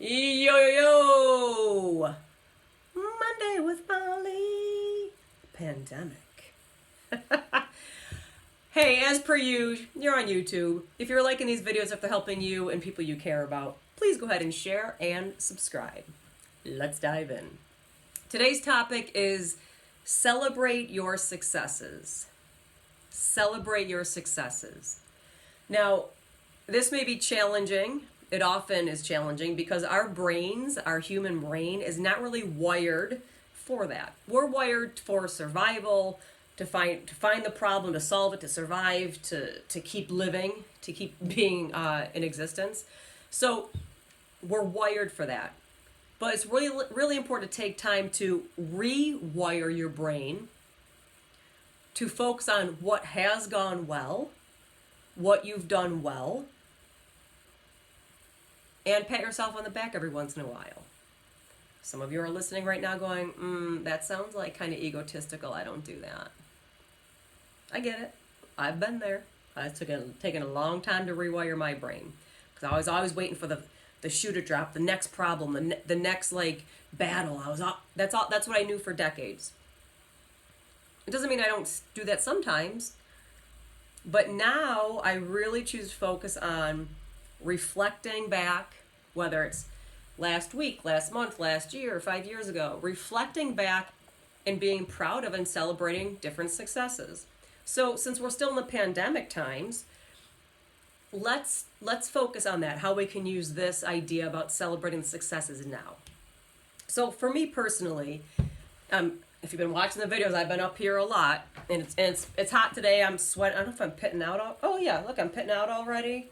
Yo, yo, yo! Monday with Molly. Pandemic. Hey, as per usual, you're on YouTube. If you're liking these videos, if they're helping you and people you care about, please go ahead and share and subscribe. Let's dive in. Today's topic is celebrate your successes. Celebrate your successes. Now, this may be challenging. It often is challenging because our brains, our human brain, is not really wired for that. We're wired for survival, to find the problem, to solve it, to survive, to keep living, to keep being in existence. So we're wired for that. But it's really important to take time to rewire your brain to focus on what has gone well, what you've done well, and pat yourself on the back every once in a while. Some of you are listening right now going, that sounds like kind of egotistical. I don't do that. I get it. I've been there. It's taken a long time to rewire my brain. Because I was always waiting for the shoe to drop, the next problem, the next battle. That's what I knew for decades. It doesn't mean I don't do that sometimes. But now I really choose to focus on reflecting back, whether it's last week, last month, last year, 5 years ago, reflecting back and being proud of and celebrating different successes. So since we're still in the pandemic times, let's focus on that, how we can use this idea about celebrating successes now. So for me personally, if you've been watching the videos, I've been up here a lot, and it's hot today. I'm sweating. I don't know if I'm pitting out. Oh yeah, look, I'm pitting out already.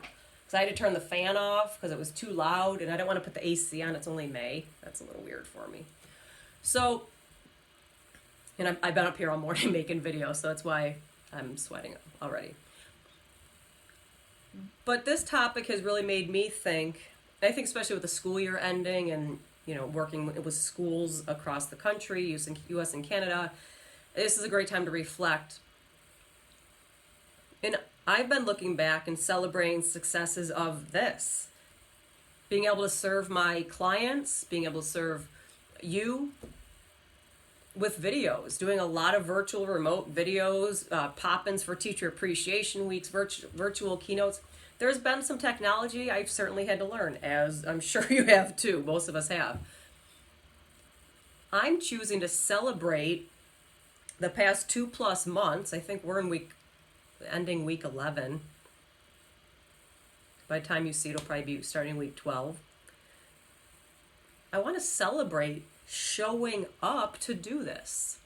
So I had to turn the fan off because it was too loud, and I didn't want to put the AC on. It's only May. That's a little weird for me. So, and I've been up here all morning making videos, so that's why I'm sweating already. But this topic has really made me think. I think especially with the school year ending and working with schools across the country, U.S. and Canada, this is a great time to reflect. And I've been looking back and celebrating successes of this. Being able to serve my clients, being able to serve you with videos, doing a lot of virtual remote videos, pop-ins for teacher appreciation weeks, virtual keynotes. There's been some technology I've certainly had to learn, as I'm sure you have too. Most of us have. I'm choosing to celebrate the past 2+ months. I think we're ending week 11. By the time you see it, it'll probably be starting week 12. I want to celebrate showing up to do this.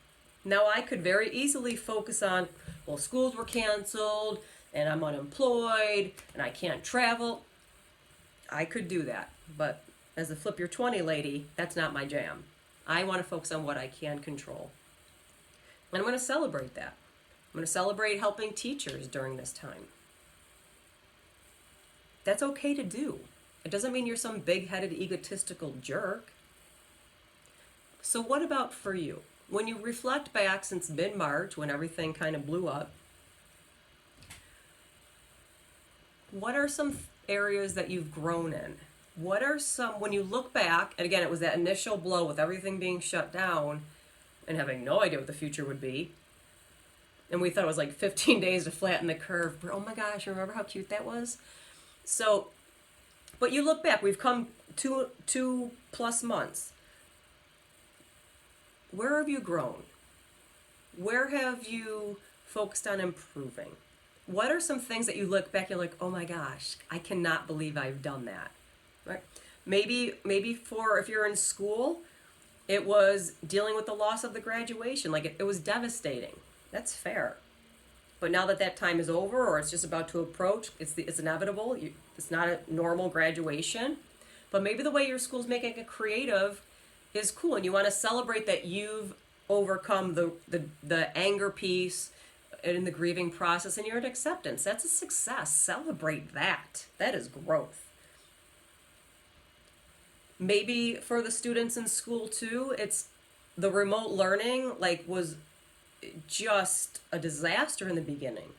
Now, I could very easily focus on, well, schools were canceled, and I'm unemployed, and I can't travel. I could do that. But as a Flip Your 20 lady, that's not my jam. I want to focus on what I can control. And I'm going to celebrate that. I'm going to celebrate helping teachers during this time. That's okay to do. It doesn't mean you're some big-headed, egotistical jerk. So what about for you? When you reflect back since mid-March, when everything kind of blew up, what are some areas that you've grown in? What are some, when you look back, and again, it was that initial blow with everything being shut down and having no idea what the future would be. And we thought it was like 15 days to flatten the curve. But oh my gosh, remember how cute that was? So, but you look back, we've come 2+ months. Where have you grown? Where have you focused on improving? What are some things that you look back and you're like, oh my gosh, I cannot believe I've done that, right? Maybe for, if you're in school, it was dealing with the loss of the graduation. Like it was devastating. That's fair. But now that time is over, or it's just about to approach, it's inevitable. It's not a normal graduation. But maybe the way your school's making it creative is cool, and you want to celebrate that you've overcome the anger piece in the grieving process, and you're at acceptance. That's a success. Celebrate that. That is growth. Maybe for the students in school too, it's the remote learning was just a disaster in the beginning.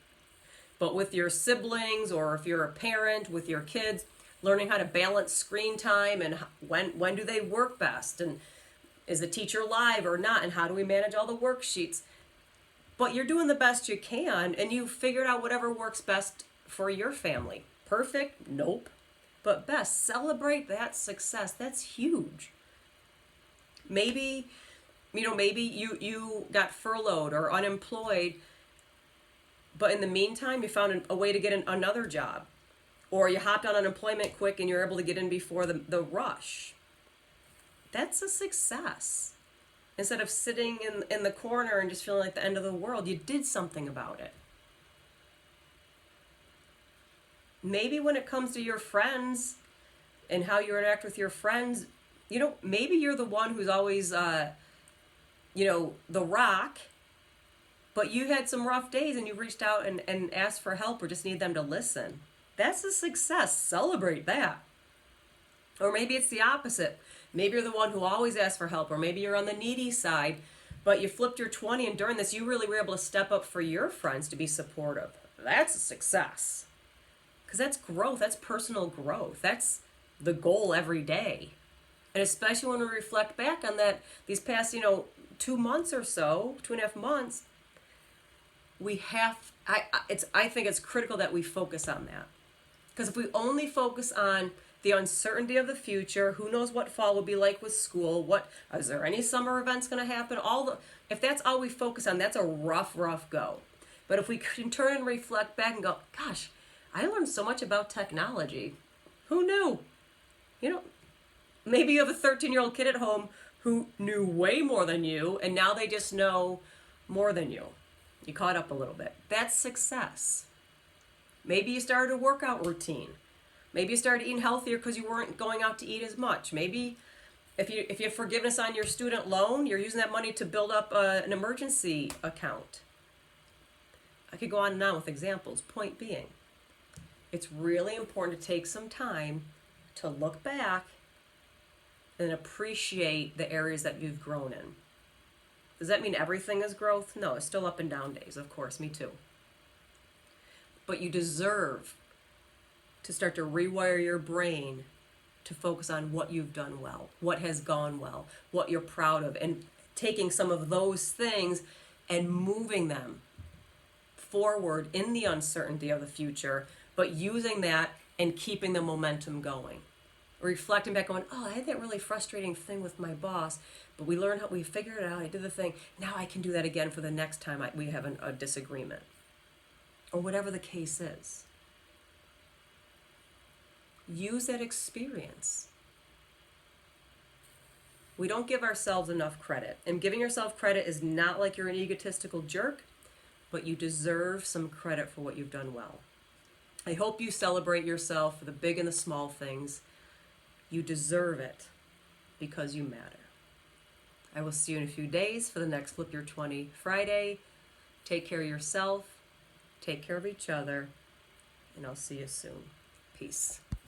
But with your siblings, or if you're a parent with your kids, learning how to balance screen time and when do they work best, and is the teacher live or not, and how do we manage all the worksheets. But you're doing the best you can, and you figured out whatever works best for your family. Perfect? Nope. But best, celebrate that success. That's huge. Maybe, maybe you got furloughed or unemployed, but in the meantime, you found a way to get another job. Or you hopped on unemployment quick and you're able to get in before the rush. That's a success. Instead of sitting in the corner and just feeling like the end of the world, you did something about it. Maybe when it comes to your friends and how you interact with your friends, maybe you're the one who's always, the rock, but you had some rough days and you reached out and asked for help or just need them to listen. That's a success. Celebrate that. Or maybe it's the opposite. Maybe you're the one who always asks for help, or maybe you're on the needy side, but you flipped your 20 and during this you really were able to step up for your friends to be supportive. That's a success. Because that's growth. That's personal growth. That's the goal every day. And especially when we reflect back on that, these past, 2 months or so, 2.5 months, I think it's critical that we focus on that. Because if we only focus on the uncertainty of the future, who knows what fall will be like with school, is there any summer events going to happen? If that's all we focus on, that's a rough go. But if we can turn and reflect back and go, gosh, I learned so much about technology. Who knew? Maybe you have a 13-year-old kid at home who knew way more than you, and now they just know more than you. You caught up a little bit. That's success. Maybe you started a workout routine. Maybe you started eating healthier because you weren't going out to eat as much. Maybe if you have forgiveness on your student loan, you're using that money to build up an emergency account. I could go on and on with examples. Point being, it's really important to take some time to look back and appreciate the areas that you've grown in. Does that mean everything is growth? No, it's still up and down days, of course, me too. But you deserve to start to rewire your brain to focus on what you've done well, what has gone well, what you're proud of, and taking some of those things and moving them forward in the uncertainty of the future, but using that and keeping the momentum going. Reflecting back going, I had that really frustrating thing with my boss, but we figured it out, I did the thing. Now I can do that again for the next time we have a disagreement. Or whatever the case is. Use that experience. We don't give ourselves enough credit. And giving yourself credit is not like you're an egotistical jerk, but you deserve some credit for what you've done well. I hope you celebrate yourself for the big and the small things. You deserve it because you matter. I will see you in a few days for the next Flip Your 20 Friday. Take care of yourself. Take care of each other. And I'll see you soon. Peace.